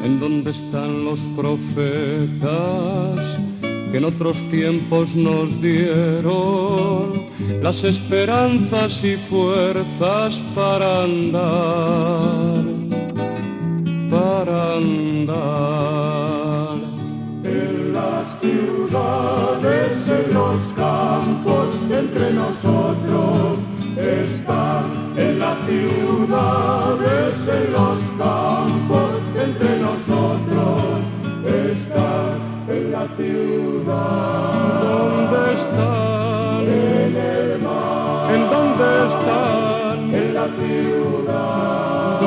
¿En dónde están los profetas que en otros tiempos nos dieron las esperanzas y fuerzas para andar, para andar? En las ciudades, en los campos, entre nosotros están. En las ciudades, en los campos, entre nosotros están. En la ciudad, ¿Dónde están? en el mar, ¿En dónde están? en la ciudad,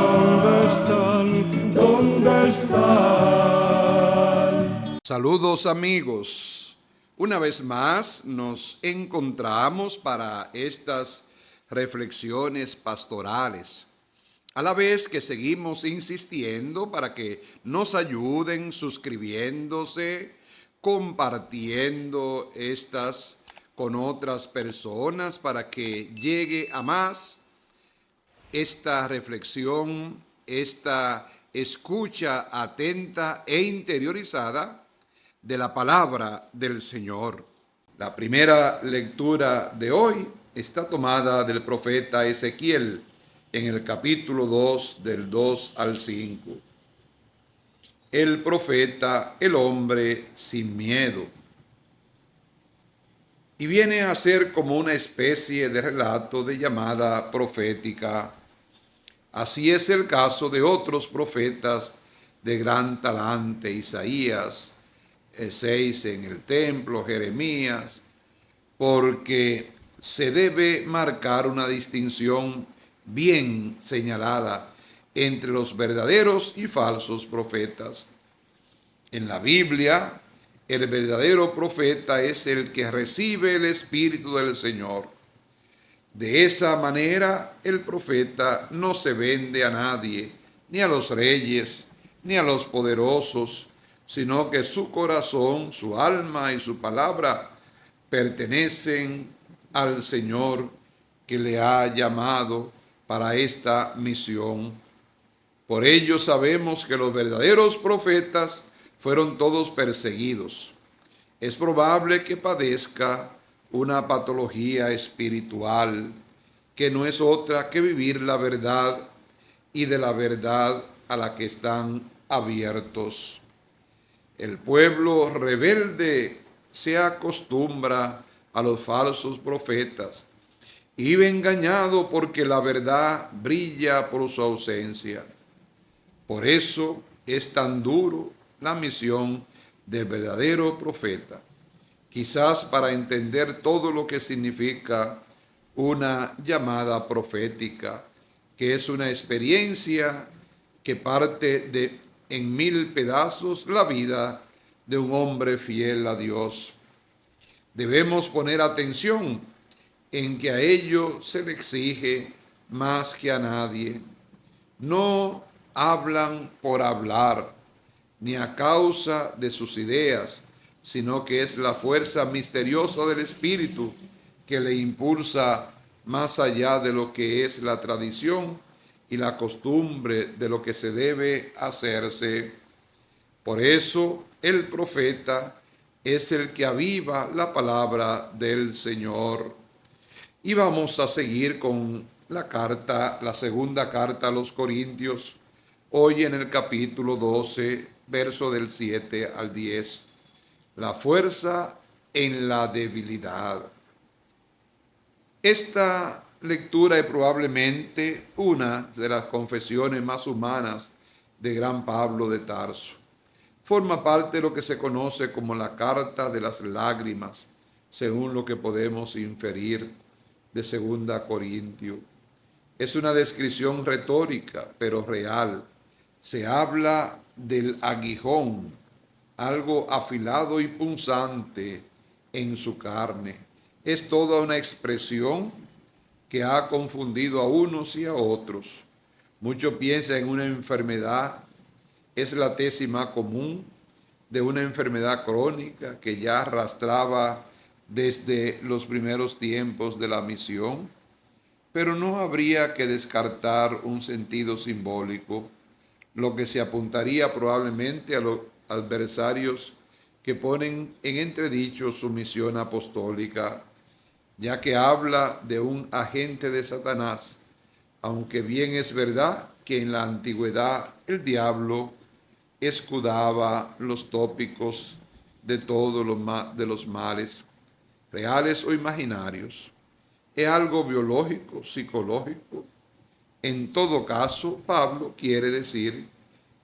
¿Dónde están? Saludos amigos, una vez más nos encontramos para estas reflexiones pastorales, a la vez que seguimos insistiendo para que nos ayuden suscribiéndose, compartiendo estas con otras personas para que llegue a más esta reflexión, esta escucha atenta e interiorizada de la palabra del Señor. La primera lectura de hoy está tomada del profeta Ezequiel en el capítulo 2 del 2 al 5. El profeta, el hombre sin miedo. Y viene a ser como una especie de relato de llamada profética. Así es el caso de otros profetas de gran talante, Isaías, 6 en el templo, Jeremías, porque se debe marcar una distinción bien señalada entre los verdaderos y falsos profetas. En la Biblia, el verdadero profeta es el que recibe el Espíritu del Señor. De esa manera, el profeta no se vende a nadie, ni a los reyes, ni a los poderosos, sino que su corazón, su alma y su palabra pertenecen al Señor que le ha llamado para esta misión. Por ello sabemos que los verdaderos profetas fueron todos perseguidos. Es probable que padezca una patología espiritual, que no es otra que vivir la verdad y de la verdad a la que están abiertos. El pueblo rebelde se acostumbra a los falsos profetas y vive engañado porque la verdad brilla por su ausencia. Por eso es tan duro la misión del verdadero profeta. Quizás para entender todo lo que significa una llamada profética, que es una experiencia que parte en 1000 pedazos la vida de un hombre fiel a Dios. Debemos poner atención en que a ello se le exige más que a nadie. No hablan por hablar, ni a causa de sus ideas, sino que es la fuerza misteriosa del Espíritu que le impulsa más allá de lo que es la tradición y la costumbre de lo que se debe hacerse. Por eso el profeta es el que aviva la palabra del Señor. Y vamos a seguir con la segunda carta a los Corintios, hoy en el capítulo 12, verso del 7 al 10. La fuerza en la debilidad. Esta lectura es probablemente una de las confesiones más humanas de gran Pablo de Tarso. Forma parte de lo que se conoce como la carta de las lágrimas, según lo que podemos inferir de 2 Corintios. Es una descripción retórica, pero real. Se habla del aguijón, algo afilado y punzante en su carne. Es toda una expresión que ha confundido a unos y a otros. Muchos piensan en una enfermedad, es la tesis más común de una enfermedad crónica que ya arrastraba desde los primeros tiempos de la misión, pero no habría que descartar un sentido simbólico. lo que se apuntaría probablemente a los adversarios que ponen en entredicho su misión apostólica, ya que habla de un agente de Satanás, aunque bien es verdad que en la antigüedad el diablo escudaba los tópicos de todos los males, reales o imaginarios. Es algo biológico, psicológico. En todo caso, Pablo quiere decir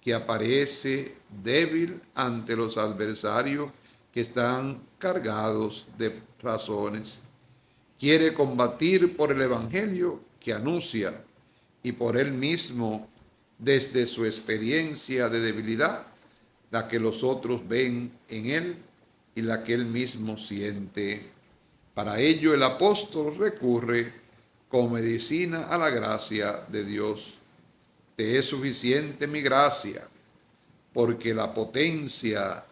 que aparece débil ante los adversarios que están cargados de razones. Quiere combatir por el Evangelio que anuncia y por él mismo, desde su experiencia de debilidad, la que los otros ven en él y la que él mismo siente. Para ello el apóstol recurre como medicina a la gracia de Dios. Te es suficiente mi gracia, porque la potencia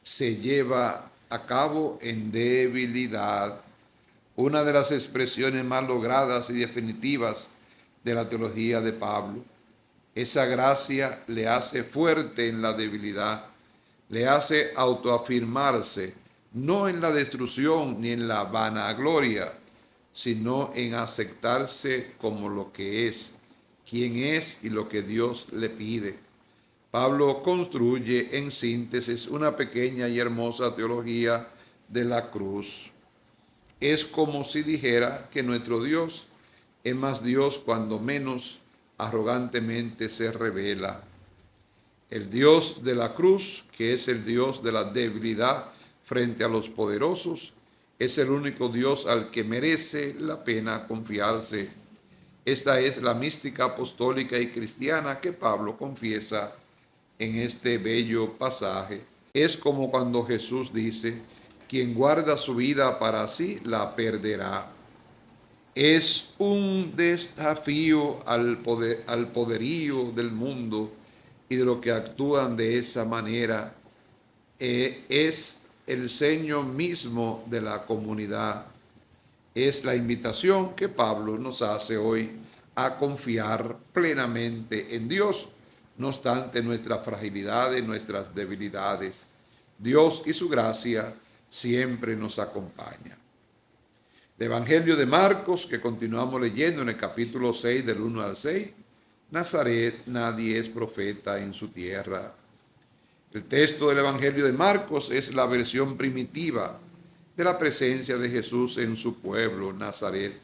se lleva a cabo en debilidad. Una de las expresiones más logradas y definitivas de la teología de Pablo. Esa gracia le hace fuerte en la debilidad, le hace autoafirmarse, no en la destrucción ni en la vanagloria, sino en aceptarse como lo que es, quien es y lo que Dios le pide. Pablo construye en síntesis una pequeña y hermosa teología de la cruz. Es como si dijera que nuestro Dios es más Dios cuando menos arrogantemente se revela. El Dios de la cruz, que es el Dios de la debilidad frente a los poderosos, es el único Dios al que merece la pena confiarse. Esta es la mística apostólica y cristiana que Pablo confiesa en este bello pasaje. Es como cuando Jesús dice: quien guarda su vida para sí la perderá. Es un desafío al poderío del mundo y de los que actúan de esa manera. Es el sello mismo de la comunidad. Es la invitación que Pablo nos hace hoy a confiar plenamente en Dios, no obstante nuestras fragilidades, nuestras debilidades. Dios y su gracia siempre nos acompaña. El Evangelio de Marcos, que continuamos leyendo en el capítulo 6, del 1 al 6, Nazaret, nadie es profeta en su tierra. El texto del Evangelio de Marcos es la versión primitiva de la presencia de Jesús en su pueblo, Nazaret.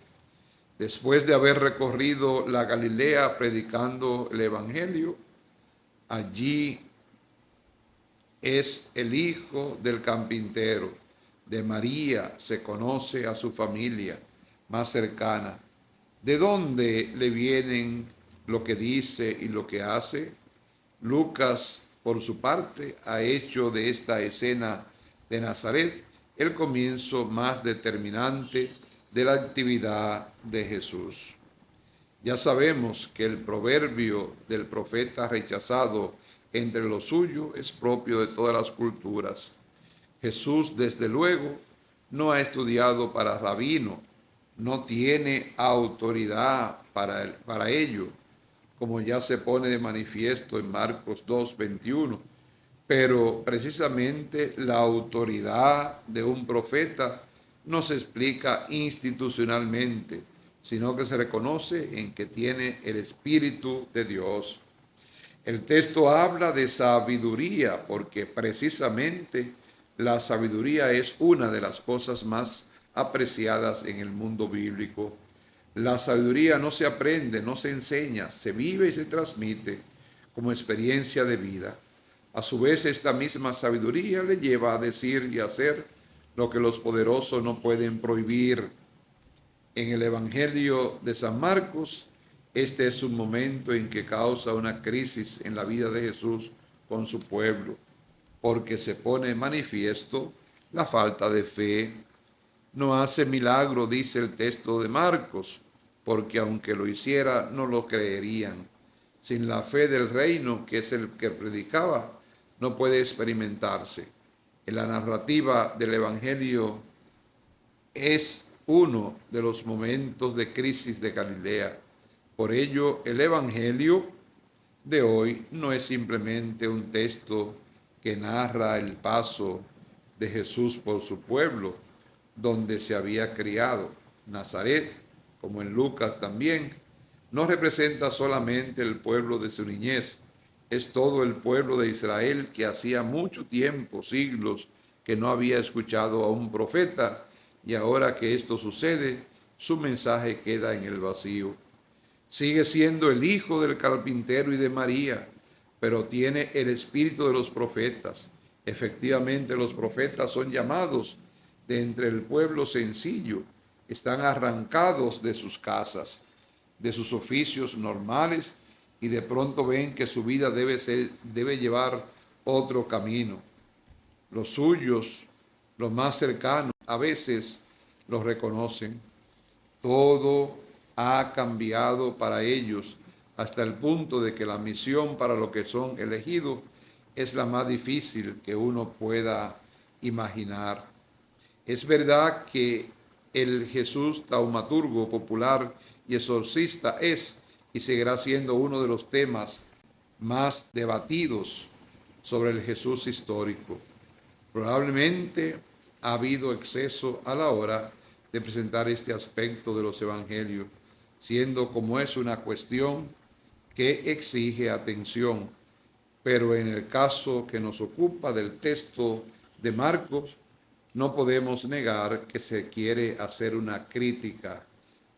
Después de haber recorrido la Galilea predicando el Evangelio, allí es el hijo del carpintero. De María se conoce a su familia más cercana. ¿De dónde le vienen lo que dice y lo que hace? Lucas, por su parte, ha hecho de esta escena de Nazaret el comienzo más determinante de la actividad de Jesús. Ya sabemos que el proverbio del profeta rechazado entre los suyos es propio de todas las culturas. Jesús, desde luego, no ha estudiado para rabino, no tiene autoridad para ello, como ya se pone de manifiesto en Marcos 2:21. Pero precisamente la autoridad de un profeta no se explica institucionalmente, sino que se reconoce en que tiene el Espíritu de Dios. El texto habla de sabiduría porque precisamente la sabiduría es una de las cosas más apreciadas en el mundo bíblico. La sabiduría no se aprende, no se enseña, se vive y se transmite como experiencia de vida. A su vez, esta misma sabiduría le lleva a decir y hacer lo que los poderosos no pueden prohibir. En el Evangelio de San Marcos, este es un momento en que causa una crisis en la vida de Jesús con su pueblo, porque se pone en manifiesto la falta de fe. No hace milagro, dice el texto de Marcos, porque aunque lo hiciera, no lo creerían. Sin la fe del reino, que es el que predicaba, no puede experimentarse. En la narrativa del Evangelio es uno de los momentos de crisis de Galilea. Por ello, el Evangelio de hoy no es simplemente un texto que narra el paso de Jesús por su pueblo, donde se había criado, Nazaret, como en Lucas también, no representa solamente el pueblo de su niñez, es todo el pueblo de Israel que hacía mucho tiempo, siglos, que no había escuchado a un profeta, y ahora que esto sucede, su mensaje queda en el vacío. Sigue siendo el hijo del carpintero y de María, pero tiene el espíritu de los profetas. Efectivamente, los profetas son llamados de entre el pueblo sencillo, están arrancados de sus casas, de sus oficios normales, y de pronto ven que su vida debe llevar otro camino. Los suyos, los más cercanos, a veces los reconocen. Todo ha cambiado para ellos hasta el punto de que la misión para lo que son elegidos es la más difícil que uno pueda imaginar. Es verdad que el Jesús taumaturgo popular y exorcista es y seguirá siendo uno de los temas más debatidos sobre el Jesús histórico. Probablemente ha habido exceso a la hora de presentar este aspecto de los evangelios, siendo como es una cuestión que exige atención. Pero en el caso que nos ocupa del texto de Marcos, no podemos negar que se quiere hacer una crítica,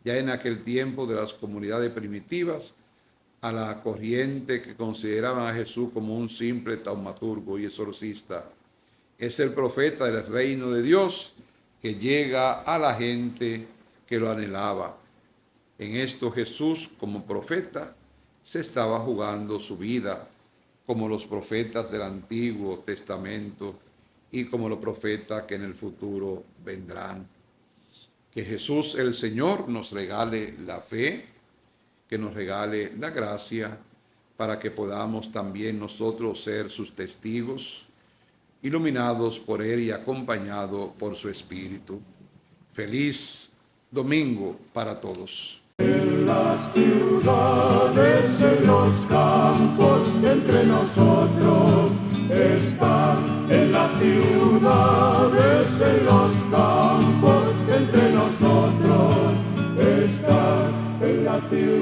ya en aquel tiempo de las comunidades primitivas, a la corriente que consideraban a Jesús como un simple taumaturgo y exorcista. Es el profeta del reino de Dios que llega a la gente que lo anhelaba. En esto Jesús, como profeta, se estaba jugando su vida, como los profetas del Antiguo Testamento y como los profetas que en el futuro vendrán. Que Jesús el Señor nos regale la fe, que nos regale la gracia, para que podamos también nosotros ser sus testigos, iluminados por Él y acompañados por su Espíritu. Feliz domingo para todos. En las ciudades, en los campos, entre nosotros está. En las ciudades, en los campos, entre nosotros está. En la ciudad.